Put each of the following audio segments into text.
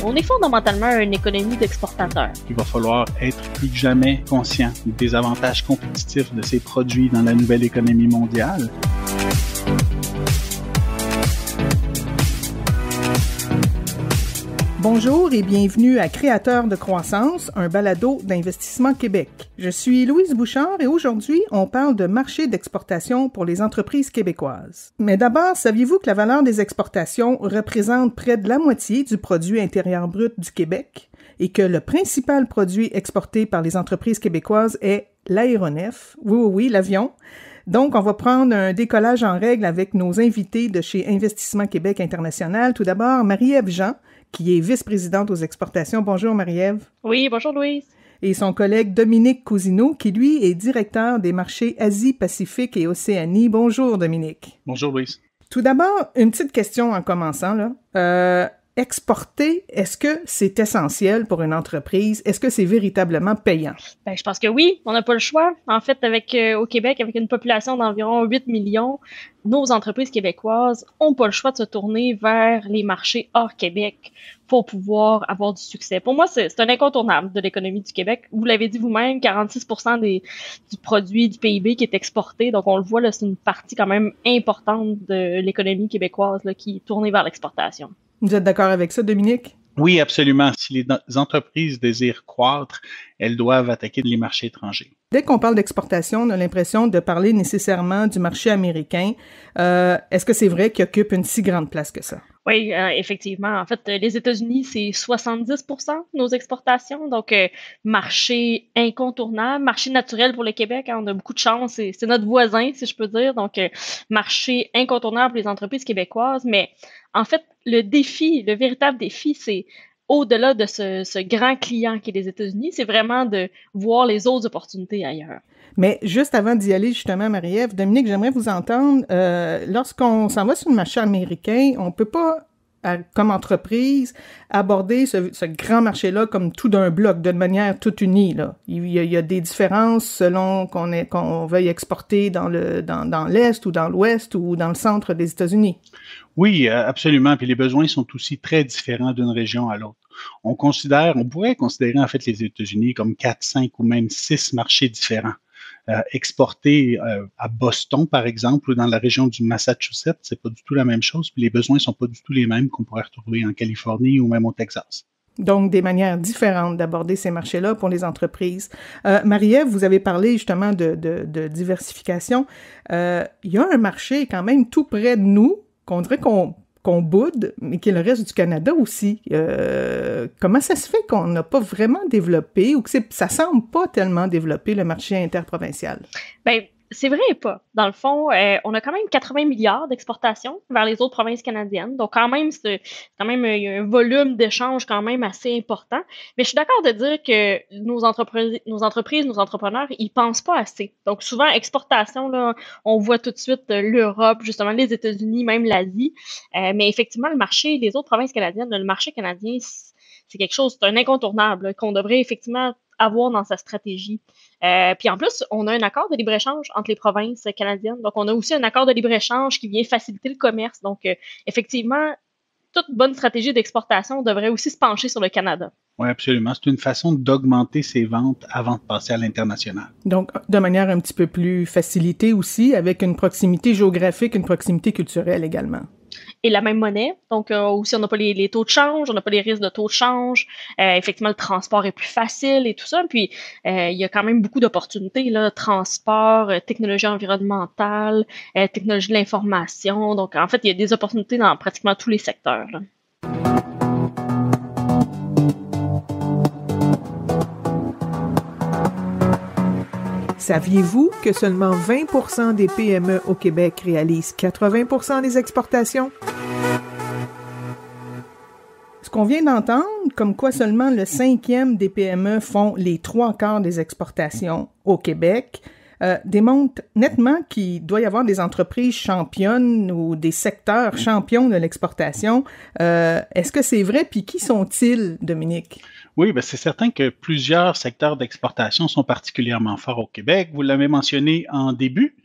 on est fondamentalement une économie d'exportateurs. Il va falloir être plus que jamais conscient des avantages compétitifs de ces produits dans la nouvelle économie mondiale. Bonjour et bienvenue à Créateurs de croissance, un balado d'Investissement Québec. Je suis Louise Bouchard et aujourd'hui, on parle de marché d'exportation pour les entreprises québécoises. Mais d'abord, saviez-vous que la valeur des exportations représente près de la moitié du produit intérieur brut du Québec et que le principal produit exporté par les entreprises québécoises est l'aéronef, oui, l'avion. Donc, on va prendre un décollage en règle avec nos invités de chez Investissement Québec International. Tout d'abord, Marie-Ève Jean, qui est vice-présidente aux exportations. Bonjour Marie-Ève. Oui, bonjour Louise. Et son collègue Dominique Cousineau, qui lui est directeur des marchés Asie, Pacifique et Océanie. Bonjour Dominique. Bonjour Louise. Tout d'abord, une petite question en commençant, là. Exporter, est-ce que c'est essentiel pour une entreprise? Est-ce que c'est véritablement payant? Ben, je pense que oui, on n'a pas le choix. En fait, au Québec, avec une population d'environ 8 millions, nos entreprises québécoises n'ont pas le choix de se tourner vers les marchés hors Québec pour pouvoir avoir du succès. Pour moi, c'est un incontournable de l'économie du Québec. Vous l'avez dit vous-même, 46% du produit du PIB qui est exporté. Donc, on le voit, là, c'est une partie quand même importante de l'économie québécoise là, qui est tournée vers l'exportation. Vous êtes d'accord avec ça, Dominique? Oui, absolument. Si les entreprises désirent croître, elles doivent attaquer les marchés étrangers. Dès qu'on parle d'exportation, on a l'impression de parler nécessairement du marché américain. Est-ce que c'est vrai qu'il occupe une si grande place que ça? Oui, effectivement. En fait, les États-Unis, c'est 70% de nos exportations. Donc, marché incontournable, marché naturel pour le Québec. Hein, on a beaucoup de chance. C'est notre voisin, si je peux dire. Donc, marché incontournable pour les entreprises québécoises. Mais en fait, le véritable défi, c'est au-delà de ce grand client qui est les États-Unis, c'est vraiment de voir les autres opportunités ailleurs. Mais juste avant d'y aller, justement, Marie-Ève, Dominique, j'aimerais vous entendre. Lorsqu'on s'en va sur le marché américain, on peut pas, comme entreprise, aborder ce grand marché-là comme tout d'un bloc, d'une manière toute unie, là. Il y a des différences selon qu'on veuille exporter dans l'Est ou dans l'Ouest ou dans le centre des États-Unis. Oui, absolument. Puis les besoins sont aussi très différents d'une région à l'autre. On pourrait considérer en fait les États-Unis comme 4, 5 ou même 6 marchés différents. Exporter à Boston, par exemple, ou dans la région du Massachusetts, c'est pas du tout la même chose, puis les besoins sont pas du tout les mêmes qu'on pourrait retrouver en Californie ou même au Texas. Donc, des manières différentes d'aborder ces marchés-là pour les entreprises. Marie-Ève, vous avez parlé justement de diversification. Il y a un marché quand même tout près de nous, qu'on dirait qu'on boude, mais qui est le reste du Canada aussi. Comment ça se fait qu'on n'a pas vraiment développé ou que ça semble pas tellement développé, le marché interprovincial? Ben, c'est vrai et pas. Dans le fond, on a quand même 80 milliards d'exportations vers les autres provinces canadiennes. Donc, quand même, il y a un volume d'échanges quand même assez important. Mais je suis d'accord de dire que nos entreprises, nos entrepreneurs, ils pensent pas assez. Donc, souvent, exportation, là, on voit tout de suite l'Europe, justement, les États-Unis, même l'Asie. Mais effectivement, les autres provinces canadiennes, le marché canadien, c'est quelque chose, c'est un incontournable là, qu'on devrait effectivement avoir dans sa stratégie. Puis en plus, on a un accord de libre-échange entre les provinces canadiennes. Donc, on a aussi un accord de libre-échange qui vient faciliter le commerce. Donc, effectivement, toute bonne stratégie d'exportation devrait aussi se pencher sur le Canada. Oui, absolument. C'est une façon d'augmenter ses ventes avant de passer à l'international. Donc, de manière un petit peu plus facilitée aussi, avec une proximité géographique, une proximité culturelle également. Et la même monnaie. Donc, aussi, on n'a pas les taux de change, on n'a pas les risques de taux de change. Effectivement, le transport est plus facile et tout ça. Puis, il y a quand même beaucoup d'opportunités, là, transport, technologie environnementale, technologie de l'information. Donc, en fait, il y a des opportunités dans pratiquement tous les secteurs, là. Saviez-vous que seulement 20% des PME au Québec réalisent 80% des exportations? Ce qu'on vient d'entendre, comme quoi seulement le 5e des PME font les 3/4 des exportations au Québec, démontre nettement qu'il doit y avoir des entreprises championnes ou des secteurs champions de l'exportation. Est-ce que c'est vrai? Puis qui sont-ils, Dominique? Oui, ben c'est certain que plusieurs secteurs d'exportation sont particulièrement forts au Québec. Vous l'avez mentionné en début.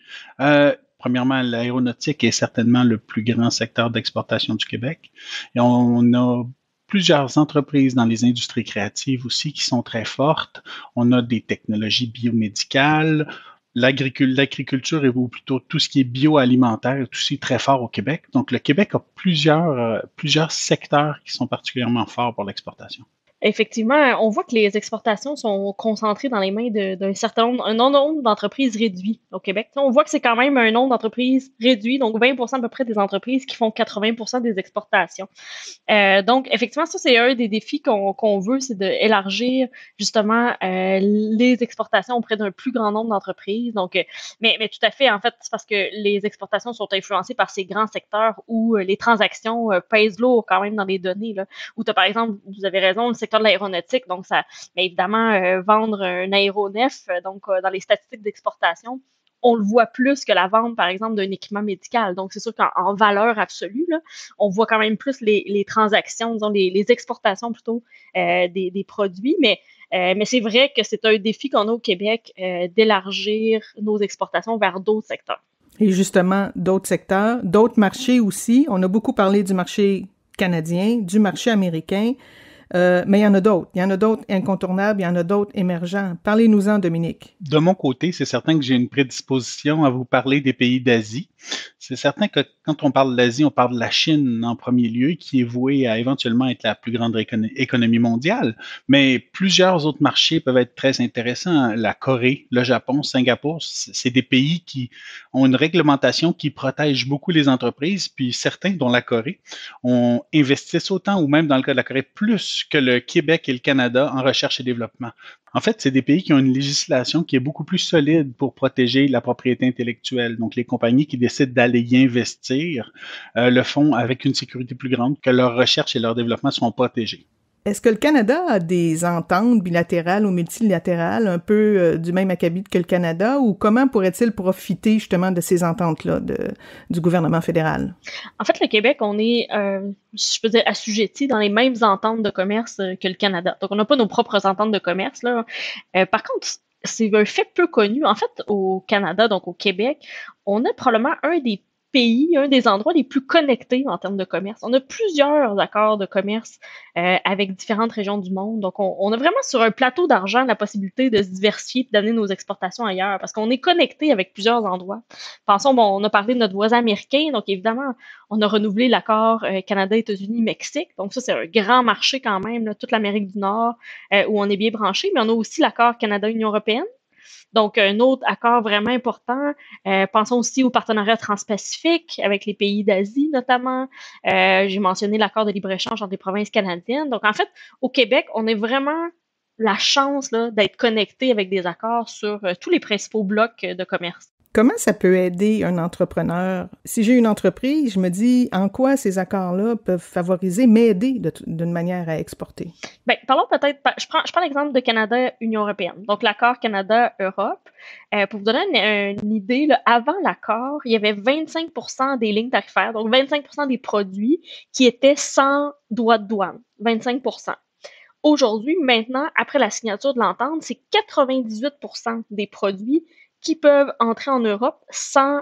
Premièrement, l'aéronautique est certainement le plus grand secteur d'exportation du Québec. Et on a plusieurs entreprises dans les industries créatives aussi qui sont très fortes. On a des technologies biomédicales, l'agriculture ou plutôt tout ce qui est bioalimentaire est aussi très fort au Québec. Donc, le Québec a plusieurs secteurs qui sont particulièrement forts pour l'exportation. Effectivement, on voit que les exportations sont concentrées dans les mains d'un certain nombre, un nombre d'entreprises réduit au Québec. On voit que c'est quand même un nombre d'entreprises réduit, donc 20% à peu près des entreprises qui font 80% des exportations. Donc, effectivement, ça, c'est un des défis qu'on veut, c'est d'élargir justement les exportations auprès d'un plus grand nombre d'entreprises. Donc, mais tout à fait, en fait, c'est parce que les exportations sont influencées par ces grands secteurs où les transactions pèsent lourd quand même dans les données, là. Où tu as, par exemple, vous avez raison, le secteur de l'aéronautique, donc ça, mais évidemment, vendre un aéronef, dans les statistiques d'exportation, on le voit plus que la vente, par exemple, d'un équipement médical. Donc, c'est sûr qu'en valeur absolue, là, on voit quand même plus les transactions, disons, les exportations plutôt des produits, mais c'est vrai que c'est un défi qu'on a au Québec d'élargir nos exportations vers d'autres secteurs. Et justement, d'autres secteurs, d'autres marchés aussi. On a beaucoup parlé du marché canadien, du marché américain. Mais il y en a d'autres. Il y en a d'autres incontournables, il y en a d'autres émergents. Parlez-nous-en, Dominique. De mon côté, c'est certain que j'ai une prédisposition à vous parler des pays d'Asie. C'est certain que quand on parle d'Asie, on parle de la Chine en premier lieu, qui est vouée à éventuellement être la plus grande économie mondiale. Mais plusieurs autres marchés peuvent être très intéressants. La Corée, le Japon, Singapour, c'est des pays qui ont une réglementation qui protège beaucoup les entreprises. Puis certains, dont la Corée, investissent autant, ou même dans le cas de la Corée, plus que le Québec et le Canada en recherche et développement. En fait, c'est des pays qui ont une législation qui est beaucoup plus solide pour protéger la propriété intellectuelle. Donc, les compagnies qui décident d'aller y investir le font avec une sécurité plus grande, que leur recherche et leur développement sont protégés. Est-ce que le Canada a des ententes bilatérales ou multilatérales un peu du même acabit que le Canada, ou comment pourrait-il profiter justement de ces ententes-là du gouvernement fédéral? En fait, le Québec, on est, je peux dire, assujetti dans les mêmes ententes de commerce que le Canada. Donc, on n'a pas nos propres ententes de commerce, là. Par contre, c'est un fait peu connu. En fait, au Canada, donc au Québec, on a probablement un des endroits les plus connectés en termes de commerce. On a plusieurs accords de commerce avec différentes régions du monde. Donc, on a vraiment sur un plateau d'argent la possibilité de se diversifier et d'amener nos exportations ailleurs parce qu'on est connecté avec plusieurs endroits. Pensons, on a parlé de notre voisin américain. Donc, évidemment, on a renouvelé l'accord Canada, États-Unis, Mexique. Donc, ça, c'est un grand marché quand même, là, toute l'Amérique du Nord où on est bien branché. Mais on a aussi l'accord Canada-Union européenne. Donc, un autre accord vraiment important. Pensons aussi au partenariat transpacifique avec les pays d'Asie, notamment. J'ai mentionné l'accord de libre-échange entre les provinces canadiennes. Donc, en fait, au Québec, on a vraiment la chance là, d'être connecté avec des accords sur tous les principaux blocs de commerce. Comment ça peut aider un entrepreneur? Si j'ai une entreprise, je me dis en quoi ces accords-là peuvent favoriser, m'aider d'une manière à exporter? Bien, parlons peut-être, je prends l'exemple de Canada-Union européenne, donc l'accord Canada-Europe. Pour vous donner une idée, là, avant l'accord, il y avait 25% des lignes tarifaires, donc 25% des produits qui étaient sans droit de douane, 25%. Aujourd'hui, maintenant, après la signature de l'entente, c'est 98% des produits qui peuvent entrer en Europe sans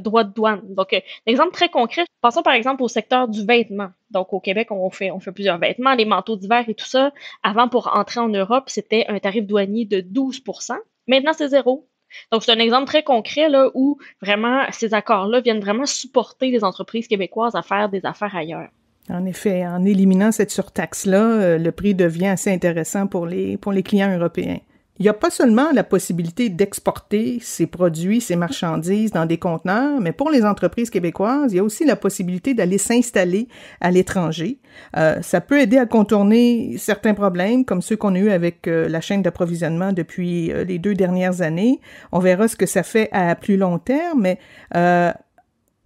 droit de douane. Donc, un exemple très concret, passons par exemple au secteur du vêtement. Donc, au Québec, on fait plusieurs vêtements, les manteaux d'hiver et tout ça. Avant, pour entrer en Europe, c'était un tarif douanier de 12%. Maintenant, c'est 0. Donc, c'est un exemple très concret là, où vraiment ces accords-là viennent vraiment supporter les entreprises québécoises à faire des affaires ailleurs. En effet, en éliminant cette surtaxe-là, le prix devient assez intéressant pour les clients européens. Il n'y a pas seulement la possibilité d'exporter ces produits, ces marchandises dans des conteneurs, mais pour les entreprises québécoises, il y a aussi la possibilité d'aller s'installer à l'étranger. Ça peut aider à contourner certains problèmes, comme ceux qu'on a eu avec la chaîne d'approvisionnement depuis les 2 dernières années. On verra ce que ça fait à plus long terme, mais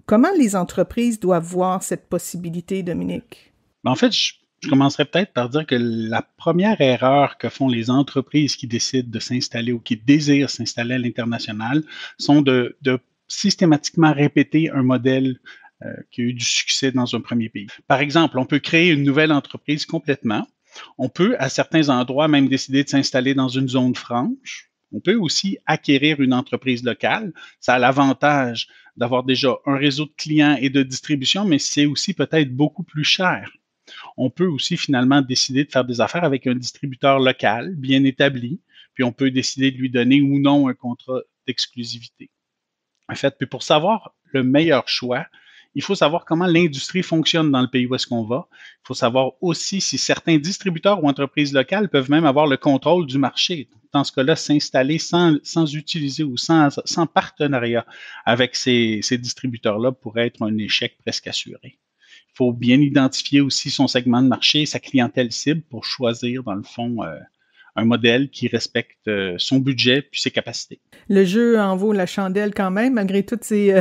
comment les entreprises doivent voir cette possibilité, Dominique? En fait, je commencerai peut-être par dire que la première erreur que font les entreprises qui décident de s'installer ou qui désirent s'installer à l'international sont de systématiquement répéter un modèle qui a eu du succès dans un premier pays. Par exemple, on peut créer une nouvelle entreprise complètement. On peut, à certains endroits, même décider de s'installer dans une zone franche. On peut aussi acquérir une entreprise locale. Ça a l'avantage d'avoir déjà un réseau de clients et de distribution, mais c'est aussi peut-être beaucoup plus cher. On peut aussi finalement décider de faire des affaires avec un distributeur local bien établi, puis on peut décider de lui donner ou non un contrat d'exclusivité. En fait, puis pour savoir le meilleur choix, il faut savoir comment l'industrie fonctionne dans le pays où est-ce qu'on va. Il faut savoir aussi si certains distributeurs ou entreprises locales peuvent même avoir le contrôle du marché. Dans ce cas-là, s'installer sans utiliser ou sans partenariat avec ces distributeurs-là pourrait être un échec presque assuré. Il faut bien identifier aussi son segment de marché, sa clientèle cible pour choisir, dans le fond, un modèle qui respecte son budget puis ses capacités. Le jeu en vaut la chandelle quand même, malgré toutes ces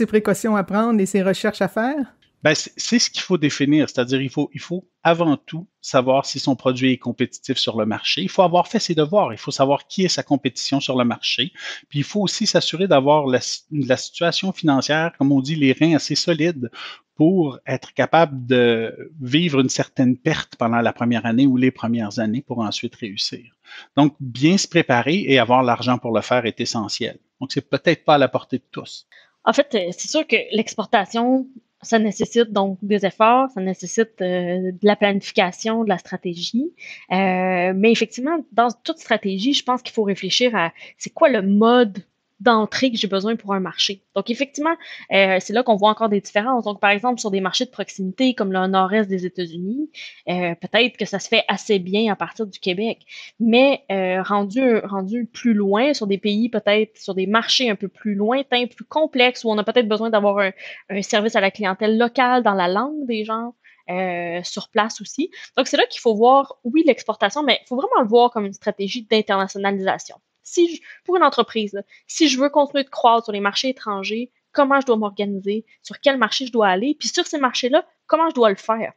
précautions à prendre et ces recherches à faire? Ben, c'est ce qu'il faut définir, c'est-à-dire il faut avant tout savoir si son produit est compétitif sur le marché. Il faut avoir fait ses devoirs, il faut savoir qui est sa compétition sur le marché. Puis il faut aussi s'assurer d'avoir la situation financière, comme on dit, les reins assez solides pour être capable de vivre une certaine perte pendant la première année ou les premières années pour ensuite réussir. Donc, bien se préparer et avoir l'argent pour le faire est essentiel. Donc, c'est peut-être pas à la portée de tous. En fait, c'est sûr que l'exportation, ça nécessite donc des efforts, ça nécessite de la planification, de la stratégie. Mais effectivement, dans toute stratégie, je pense qu'il faut réfléchir à c'est quoi le mode d'entrée que j'ai besoin pour un marché. Donc, effectivement, c'est là qu'on voit encore des différences. Donc, par exemple, sur des marchés de proximité comme le nord-est des États-Unis, peut-être que ça se fait assez bien à partir du Québec. Mais rendu plus loin, sur des pays peut-être, sur des marchés un peu plus lointains, plus complexes, où on a peut-être besoin d'avoir un service à la clientèle locale dans la langue des gens, sur place aussi. Donc, c'est là qu'il faut voir, oui, l'exportation, mais il faut vraiment le voir comme une stratégie d'internationalisation. Pour une entreprise, là, si je veux continuer de croître sur les marchés étrangers, comment je dois m'organiser, sur quel marché je dois aller, puis sur ces marchés-là, comment je dois le faire.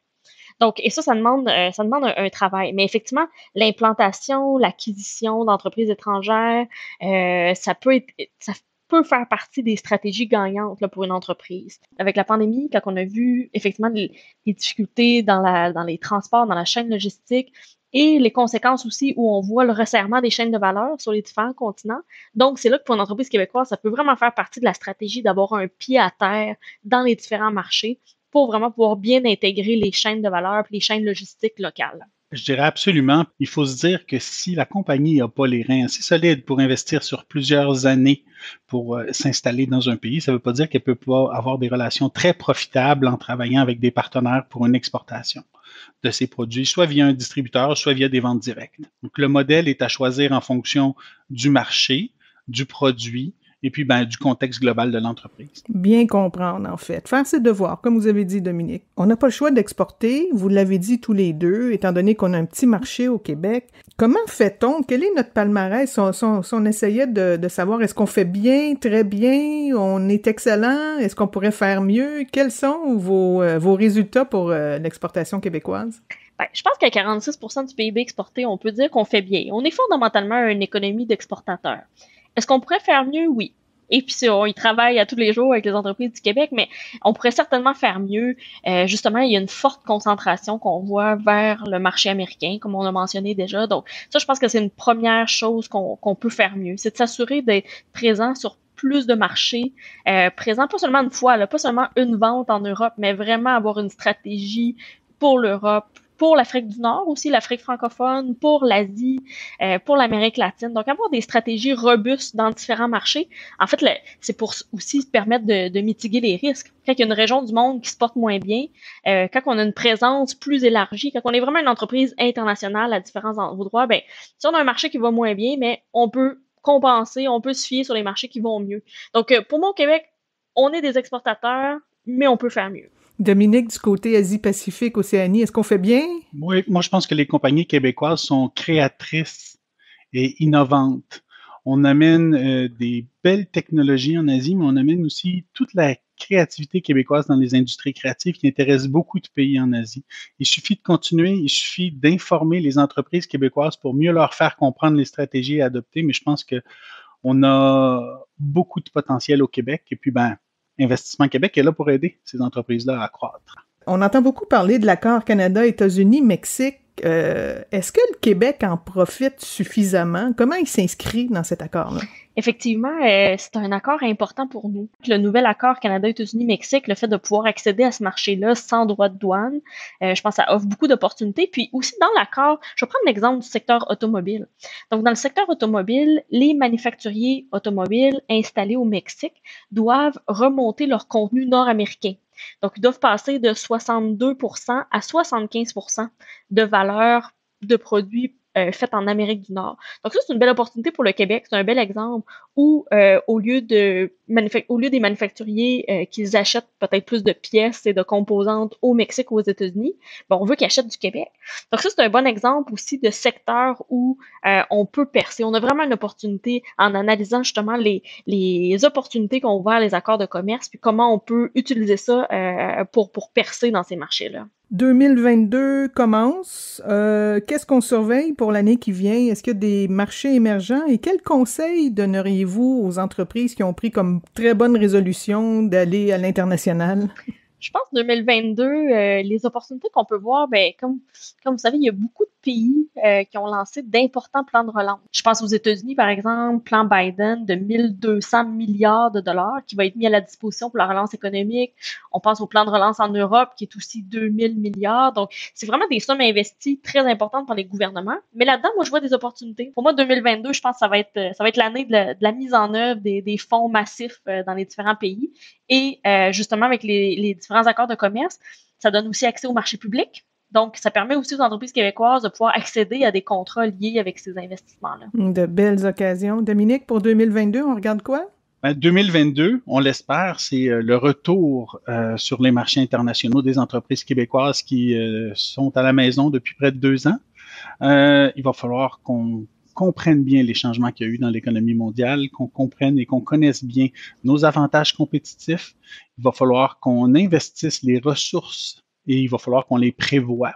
Donc, et ça demande un travail. Mais effectivement, l'implantation, l'acquisition d'entreprises étrangères, ça peut faire partie des stratégies gagnantes là, pour une entreprise. Avec la pandémie, quand on a vu effectivement les difficultés dans les transports, dans la chaîne logistique, et les conséquences aussi où on voit le resserrement des chaînes de valeur sur les différents continents. Donc, c'est là que pour une entreprise québécoise, ça peut vraiment faire partie de la stratégie d'avoir un pied à terre dans les différents marchés pour vraiment pouvoir bien intégrer les chaînes de valeur et les chaînes logistiques locales. Je dirais absolument. Il faut se dire que si la compagnie n'a pas les reins assez solides pour investir sur plusieurs années pour s'installer dans un pays, ça ne veut pas dire qu'elle peut pas avoir des relations très profitables en travaillant avec des partenaires pour une exportation de ses produits, soit via un distributeur, soit via des ventes directes. Donc, le modèle est à choisir en fonction du marché, du produit, et puis du contexte global de l'entreprise. Bien comprendre, en fait. Faire ses devoirs, comme vous avez dit, Dominique. On n'a pas le choix d'exporter, vous l'avez dit tous les deux, étant donné qu'on a un petit marché au Québec. Comment fait-on? Quel est notre palmarès? Si on essayait de savoir, est-ce qu'on fait bien, très bien, on est excellent, est-ce qu'on pourrait faire mieux? Quels sont vos résultats pour l'exportation québécoise? Ben, je pense qu'à 46% du PIB exporté, on peut dire qu'on fait bien. On est fondamentalement une économie d'exportateurs. Est-ce qu'on pourrait faire mieux? Oui. Et puis, on y travaille à tous les jours avec les entreprises du Québec, mais on pourrait certainement faire mieux. Justement, il y a une forte concentration qu'on voit vers le marché américain, comme on a mentionné déjà. Donc, ça, je pense que c'est une première chose qu'on peut faire mieux. C'est de s'assurer d'être présent sur plus de marchés, présent pas seulement une fois, là, pas seulement une vente en Europe, mais vraiment avoir une stratégie pour l'Europe, pour l'Afrique du Nord aussi, l'Afrique francophone, pour l'Asie, pour l'Amérique latine. Donc, avoir des stratégies robustes dans différents marchés, en fait, c'est pour aussi permettre de mitiguer les risques. Quand il y a une région du monde qui se porte moins bien, quand on a une présence plus élargie, quand on est vraiment une entreprise internationale à différents endroits, si on a un marché qui va moins bien, mais on peut compenser, on peut se fier sur les marchés qui vont mieux. Donc, pour moi, au Québec, on est des exportateurs, mais on peut faire mieux. Dominique, du côté Asie-Pacifique, Océanie, est-ce qu'on fait bien? Oui, moi je pense que les compagnies québécoises sont créatrices et innovantes. On amène des belles technologies en Asie, mais on amène aussi toute la créativité québécoise dans les industries créatives qui intéressent beaucoup de pays en Asie. Il suffit de continuer, il suffit d'informer les entreprises québécoises pour mieux leur faire comprendre les stratégies à adopter, mais je pense qu'on a beaucoup de potentiel au Québec et puis Investissement Québec est là pour aider ces entreprises-là à croître. On entend beaucoup parler de l'accord Canada-États-Unis-Mexique. Est-ce que le Québec en profite suffisamment? Comment il s'inscrit dans cet accord-là? Effectivement, c'est un accord important pour nous. Le nouvel accord Canada-États-Unis-Mexique, le fait de pouvoir accéder à ce marché-là sans droit de douane, je pense que ça offre beaucoup d'opportunités. Puis aussi dans l'accord, je vais prendre l'exemple du secteur automobile. Donc dans le secteur automobile, les manufacturiers automobiles installés au Mexique doivent remonter leur contenu nord-américain. Donc ils doivent passer de 62% à 75% de valeur de produits faites en Amérique du Nord. Donc ça, c'est une belle opportunité pour le Québec. C'est un bel exemple où, au lieu des manufacturiers qu'ils achètent peut-être plus de pièces et de composantes au Mexique ou aux États-Unis, on veut qu'ils achètent du Québec. Donc ça, c'est un bon exemple aussi de secteur où on peut percer. On a vraiment une opportunité en analysant justement les opportunités qu'on voit à les accords de commerce, puis comment on peut utiliser ça pour percer dans ces marchés-là. 2022 commence. Qu'est-ce qu'on surveille pour l'année qui vient? Est-ce qu'il y a des marchés émergents? Et quels conseils donneriez-vous aux entreprises qui ont pris comme très bonne résolution d'aller à l'international? Je pense que 2022, les opportunités qu'on peut voir, comme vous savez, il y a beaucoup de pays qui ont lancé d'importants plans de relance. Je pense aux États-Unis, par exemple, plan Biden de 1200 milliards de dollars qui va être mis à la disposition pour la relance économique. On pense au plan de relance en Europe qui est aussi 2000 milliards. Donc, c'est vraiment des sommes investies très importantes par les gouvernements. Mais là-dedans, moi, je vois des opportunités. Pour moi, 2022, je pense que ça va être l'année de la mise en œuvre des fonds massifs dans les différents pays. Et justement, avec les différents accords de commerce, ça donne aussi accès au marché public. Donc, ça permet aussi aux entreprises québécoises de pouvoir accéder à des contrats liés avec ces investissements-là. De belles occasions. Dominique, pour 2022, on regarde quoi? 2022, on l'espère, c'est le retour sur les marchés internationaux des entreprises québécoises qui sont à la maison depuis près de 2 ans. Il va falloir qu'on comprenne bien les changements qu'il y a eu dans l'économie mondiale, qu'on comprenne et qu'on connaisse bien nos avantages compétitifs. Il va falloir qu'on investisse les ressources et il va falloir qu'on les prévoie.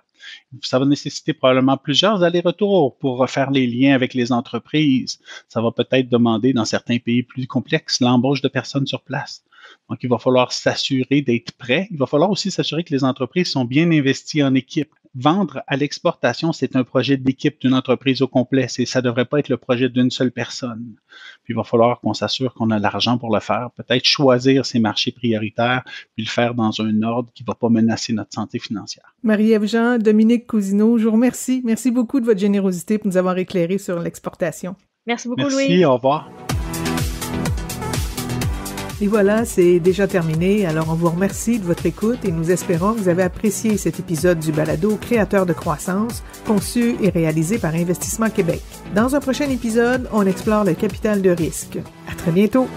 Ça va nécessiter probablement plusieurs allers-retours pour refaire les liens avec les entreprises. Ça va peut-être demander, dans certains pays plus complexes, l'embauche de personnes sur place. Donc, il va falloir s'assurer d'être prêt. Il va falloir aussi s'assurer que les entreprises sont bien investies en équipe. Vendre à l'exportation, c'est un projet d'équipe d'une entreprise au complet. Ça ne devrait pas être le projet d'une seule personne. Puis, il va falloir qu'on s'assure qu'on a l'argent pour le faire. Peut-être choisir ces marchés prioritaires, puis le faire dans un ordre qui ne va pas menacer notre santé financière. Marie-Ève Jean, Dominique Cousineau, je vous remercie. Merci beaucoup de votre générosité pour nous avoir éclairé sur l'exportation. Merci beaucoup, Louis. Merci, au revoir. Et voilà, c'est déjà terminé. Alors, on vous remercie de votre écoute et nous espérons que vous avez apprécié cet épisode du balado Créateurs de croissance, conçu et réalisé par Investissement Québec. Dans un prochain épisode, on explore le capital de risque. À très bientôt!